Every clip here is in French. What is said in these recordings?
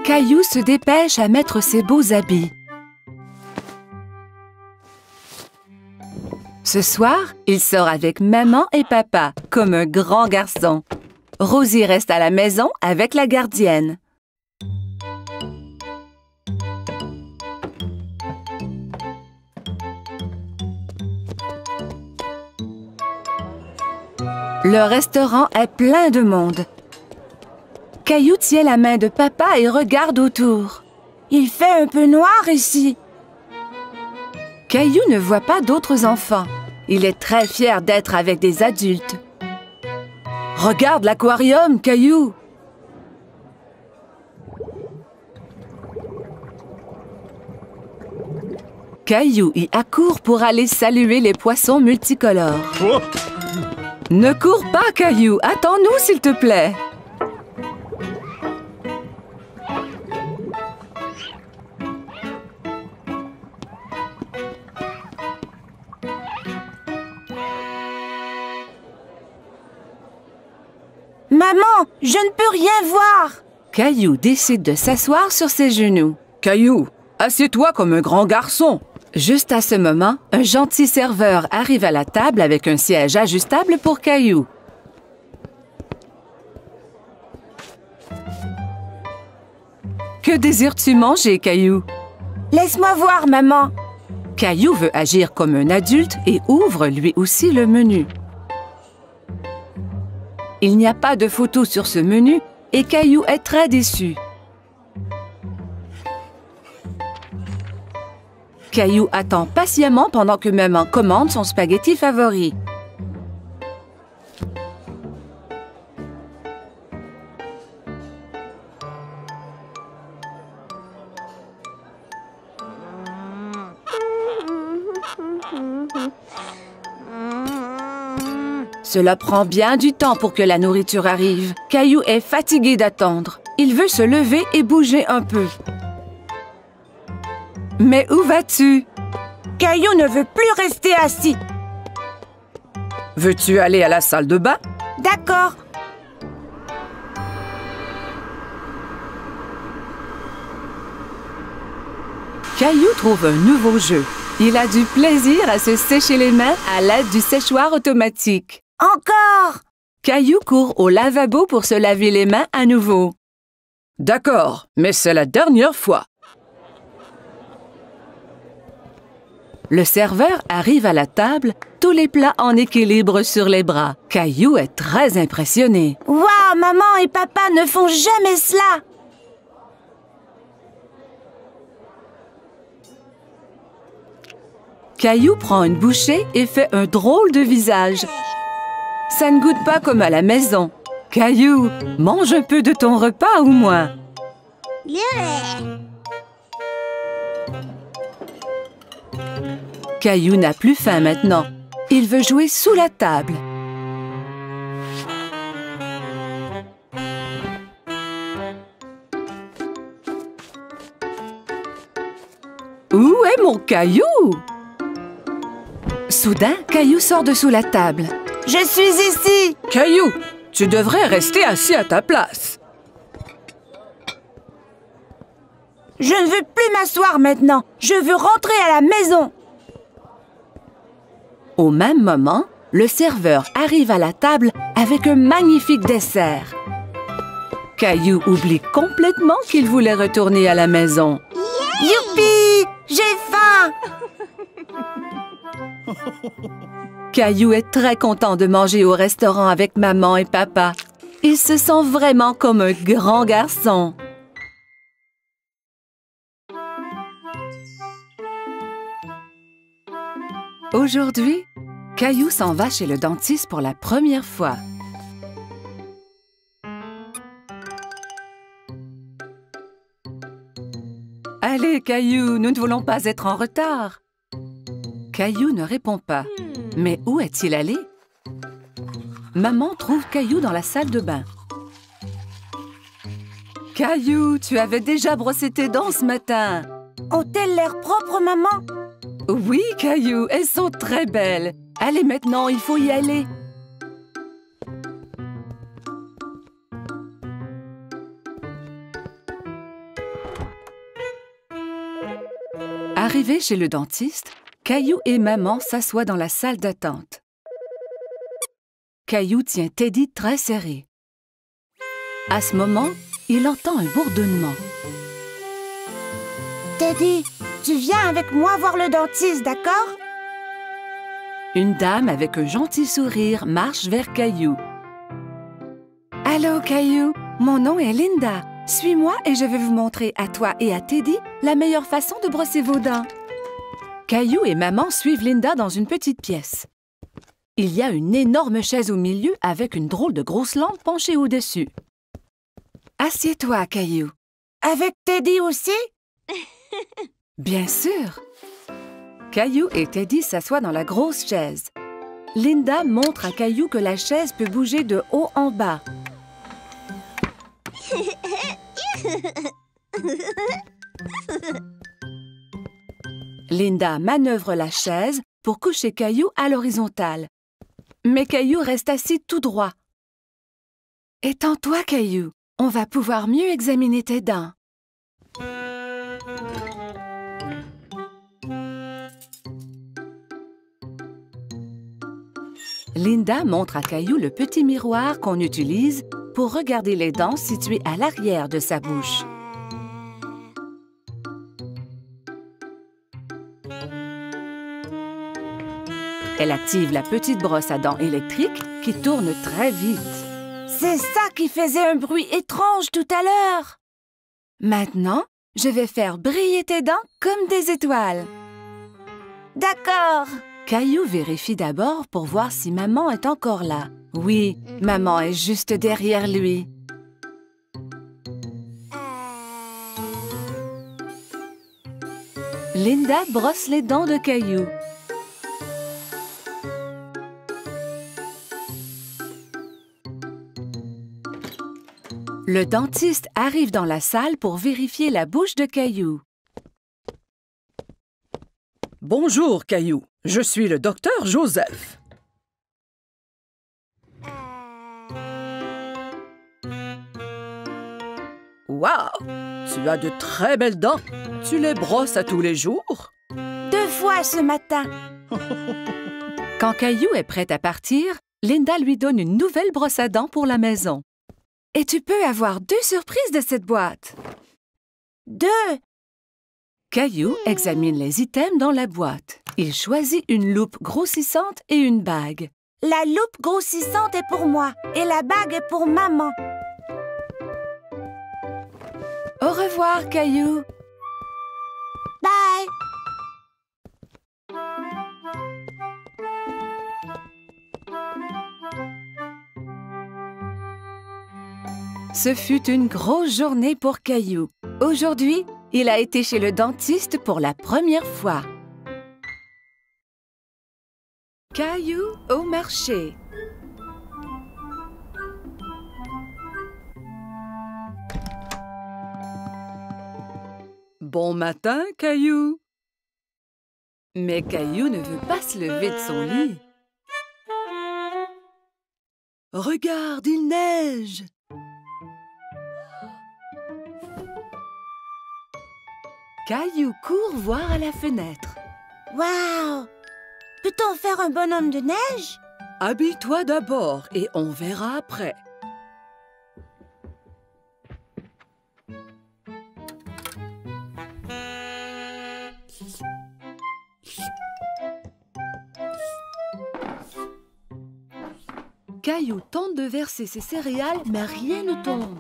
Caillou se dépêche à mettre ses beaux habits. Ce soir, il sort avec maman et papa, comme un grand garçon. Rosie reste à la maison avec la gardienne. Le restaurant est plein de monde. Caillou tient la main de papa et regarde autour. Il fait un peu noir ici. Caillou ne voit pas d'autres enfants. Il est très fier d'être avec des adultes. Regarde l'aquarium, Caillou! Caillou y accourt pour aller saluer les poissons multicolores. Oh! Ne cours pas, Caillou! Attends-nous, s'il te plaît! Maman, je ne peux rien voir! Caillou décide de s'asseoir sur ses genoux. Caillou, assieds-toi comme un grand garçon. Juste à ce moment, un gentil serveur arrive à la table avec un siège ajustable pour Caillou. Que désires-tu manger, Caillou? Laisse-moi voir, maman. Caillou veut agir comme un adulte et ouvre lui aussi le menu. Il n'y a pas de photo sur ce menu et Caillou est très déçu. Caillou attend patiemment pendant que maman commande son spaghetti favori. Cela prend bien du temps pour que la nourriture arrive. Caillou est fatigué d'attendre. Il veut se lever et bouger un peu. Mais où vas-tu? Caillou ne veut plus rester assis. Veux-tu aller à la salle de bain? D'accord. Caillou trouve un nouveau jeu. Il a du plaisir à se sécher les mains à l'aide du séchoir automatique. Encore! Caillou court au lavabo pour se laver les mains à nouveau. D'accord, mais c'est la dernière fois. Le serveur arrive à la table, tous les plats en équilibre sur les bras. Caillou est très impressionné. Waouh, maman et papa ne font jamais cela! Caillou prend une bouchée et fait un drôle de visage. Ça ne goûte pas comme à la maison. Caillou, mange un peu de ton repas au moins. Caillou n'a plus faim maintenant. Il veut jouer sous la table. Où est mon Caillou? Soudain, Caillou sort de sous la table. Je suis ici! Caillou, tu devrais rester assis à ta place. Je ne veux plus m'asseoir maintenant. Je veux rentrer à la maison. Au même moment, le serveur arrive à la table avec un magnifique dessert. Caillou oublie complètement qu'il voulait retourner à la maison. Youpi! J'ai faim! Caillou est très content de manger au restaurant avec maman et papa. Il se sent vraiment comme un grand garçon. Aujourd'hui, Caillou s'en va chez le dentiste pour la première fois. Allez, Caillou, nous ne voulons pas être en retard. Caillou ne répond pas. Mais où est-il allé? Maman trouve Caillou dans la salle de bain. Caillou, tu avais déjà brossé tes dents ce matin. Ont-elles l'air propres, maman? Oui, Caillou, elles sont très belles. Allez, maintenant, il faut y aller. Arrivés chez le dentiste, Caillou et maman s'assoient dans la salle d'attente. Caillou tient Teddy très serré. À ce moment, il entend un bourdonnement. Teddy, tu viens avec moi voir le dentiste, d'accord? Une dame avec un gentil sourire marche vers Caillou. « Allô, Caillou, mon nom est Linda. Suis-moi et je vais vous montrer à toi et à Teddy la meilleure façon de brosser vos dents. » Caillou et maman suivent Linda dans une petite pièce. Il y a une énorme chaise au milieu avec une drôle de grosse lampe penchée au-dessus. « Assieds-toi, Caillou. »« Avec Teddy aussi? » Bien sûr. Caillou et Teddy s'assoient dans la grosse chaise. Linda montre à Caillou que la chaise peut bouger de haut en bas. Linda manœuvre la chaise pour coucher Caillou à l'horizontale. Mais Caillou reste assis tout droit. « Étends-toi, Caillou. On va pouvoir mieux examiner tes dents. » Linda montre à Caillou le petit miroir qu'on utilise pour regarder les dents situées à l'arrière de sa bouche. Elle active la petite brosse à dents électrique qui tourne très vite. C'est ça qui faisait un bruit étrange tout à l'heure. Maintenant, je vais faire briller tes dents comme des étoiles. D'accord. Caillou vérifie d'abord pour voir si maman est encore là. Oui, maman est juste derrière lui. Linda brosse les dents de Caillou. Le dentiste arrive dans la salle pour vérifier la bouche de Caillou. Bonjour, Caillou. Je suis le docteur Joseph. Wow! Tu as de très belles dents. Tu les brosses à tous les jours? 2 fois ce matin. Quand Caillou est prêt à partir, Linda lui donne une nouvelle brosse à dents pour la maison. Et tu peux avoir 2 surprises de cette boîte. 2. Caillou examine les items dans la boîte. Il choisit une loupe grossissante et une bague. La loupe grossissante est pour moi et la bague est pour maman. Au revoir, Caillou. Bye. Ce fut une grosse journée pour Caillou. Aujourd'hui, il a été chez le dentiste pour la première fois. Caillou au marché. Bon matin, Caillou. Mais Caillou ne veut pas se lever de son lit. Regarde, il neige. Caillou court voir à la fenêtre. Wow! Peut-on faire un bonhomme de neige? Habille-toi d'abord et on verra après. Caillou tente de verser ses céréales, mais rien ne tombe.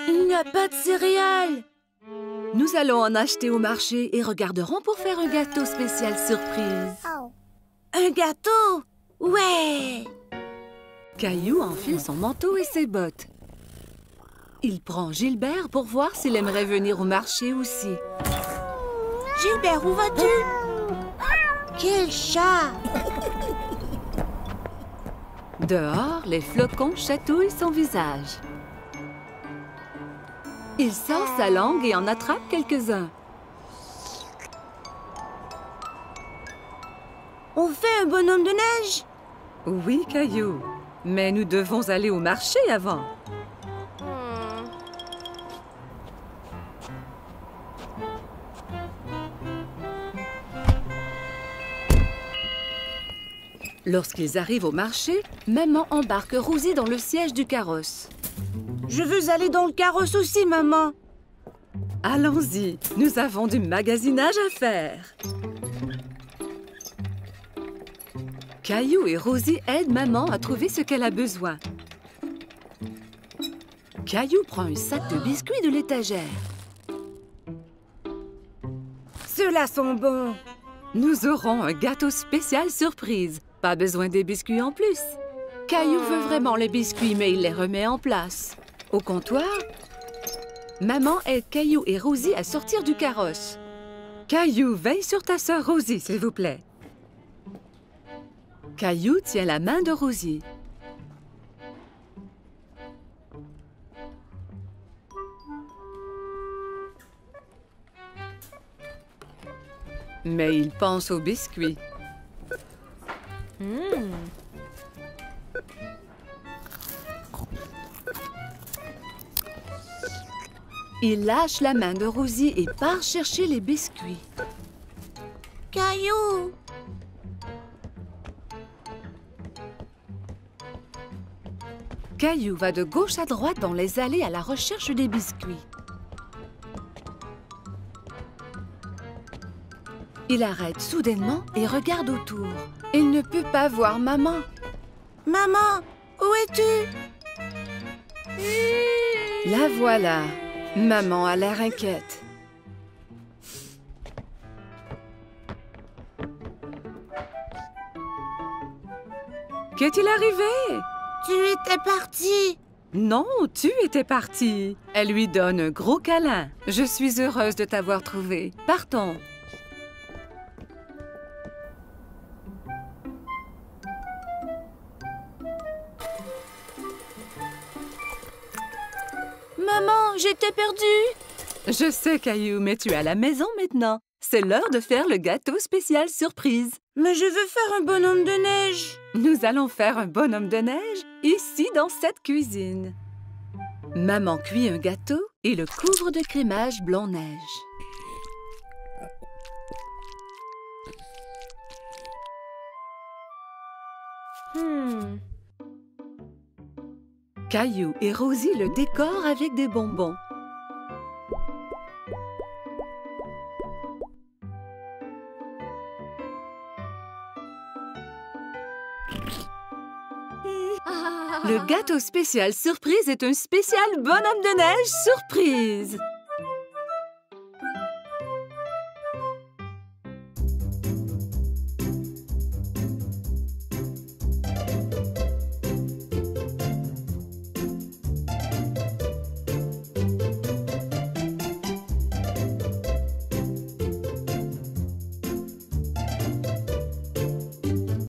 Il n'y a pas de céréales. Nous allons en acheter au marché et regarderons pour faire un gâteau spécial surprise. Un gâteau? Ouais! Caillou enfile son manteau et ses bottes. Il prend Gilbert pour voir s'il aimerait venir au marché aussi. Gilbert, où vas-tu? Quel chat! Dehors, les flocons chatouillent son visage. Il sort sa langue et en attrape quelques-uns. On fait un bonhomme de neige? Oui, Caillou, mais nous devons aller au marché avant. Lorsqu'ils arrivent au marché, maman embarque Rosie dans le siège du carrosse. Je veux aller dans le carrosse aussi, maman. Allons-y, nous avons du magasinage à faire. Caillou et Rosie aident maman à trouver ce qu'elle a besoin. Caillou prend un sac de biscuits de l'étagère. Ceux-là sont bons. Nous aurons un gâteau spécial surprise. Pas besoin des biscuits en plus. Caillou veut vraiment les biscuits, mais il les remet en place. Au comptoir, maman aide Caillou et Rosie à sortir du carrosse. Caillou, veille sur ta sœur Rosie, s'il vous plaît. Caillou tient la main de Rosie. Mais il pense aux biscuits. Il lâche la main de Rosie et part chercher les biscuits. Caillou! Caillou va de gauche à droite dans les allées à la recherche des biscuits. Il arrête soudainement et regarde autour. Il ne peut pas voir maman. Maman, où es-tu? La voilà. Maman a l'air inquiète. Qu'est-il arrivé? Tu étais partie. Non, tu étais partie. Elle lui donne un gros câlin. Je suis heureuse de t'avoir trouvé. Partons. Maman, j'étais perdue. Je sais, Caillou, mais tu es à la maison maintenant. C'est l'heure de faire le gâteau spécial surprise. Mais je veux faire un bonhomme de neige. Nous allons faire un bonhomme de neige ici dans cette cuisine. Maman cuit un gâteau et le couvre de crémage blanc-neige. Caillou et Rosie le décorent avec des bonbons. Le gâteau spécial surprise est un spécial bonhomme de neige surprise.